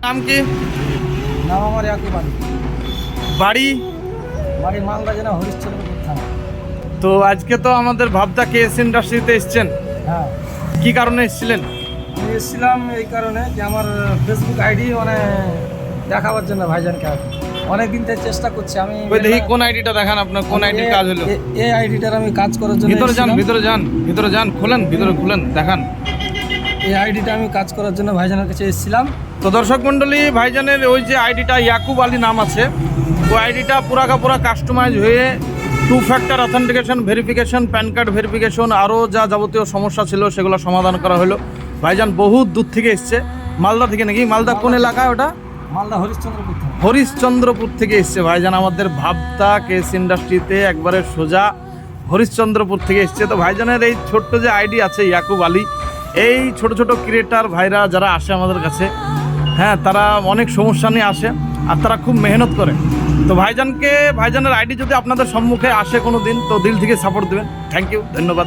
নাম কি? নাম আমার ইয়াকুব আলী। বাড়ি? বাড়ি মালদা জেলা হরিশ্চন্দ্রপুর থানা। তো আজকে তো আমাদের ভাবদা কেএস ইন্ডাস্ট্রিতে এসছেন, হ্যাঁ, কি কারণে এসেছিলেন? আমি এসেছিলাম এই কারণে যে আমার ফেসবুক আইডি মানে দেখাবার জন্য ভাইজানকে। অনেক দিন থেকে চেষ্টা করছি আমি। ওই দেখি কোন আইডিটা দেখান, আপনার কোন আইডির কাজ হলো? এই আইডিটার আমি কাজ করার জন্য ভিতরে যান, এসেছিলাম। ভিতরে যান, খোলেন, ভিতরে খুলেন, দেখান। এই আইডিটা আমি কাজ করার জন্য ভাইজানের কাছে এসেছিলাম। তো দর্শক মণ্ডলী, ভাইজানের ওই যে আইডিটা ইয়াকুব আলী নাম আছে, ওই আইডিটা পুরা কাস্টমাইজ হয়ে 2 factor authentication verification, pan card verification, আরও যা যাবতীয় সমস্যা ছিল সেগুলো সমাধান করা হলো। ভাইজান বহুত দূর থেকে এসছে, মালদা থেকে নাকি? মালদা কোন এলাকায় ওটা? মালদা হরিশ্চন্দ্রপুর থানা। হরিশ্চন্দ্রপুর থেকে এসছে ভাইজান আমাদের ভাবদা কেএস ইন্ডাস্ট্রিতে, একবারে সোজা হরিশ্চন্দ্রপুর থেকে এসছে। তো ভাইজানের এই ছোট্ট যে আইডি আছে ইয়াকুব আলী, এই ছোট ছোট ক্রিয়েটার ভাইরা যারা আসে আমাদের কাছে, হ্যাঁ, তারা অনেক সমস্যা নিয়ে আসে আর তারা খুব মেহনত করে। তো ভাইজানের আইডি যদি আপনাদের সম্মুখে আসে কোনো দিন, তো দিল থেকে সাপোর্ট দেবেন। থ্যাংক ইউ, ধন্যবাদ।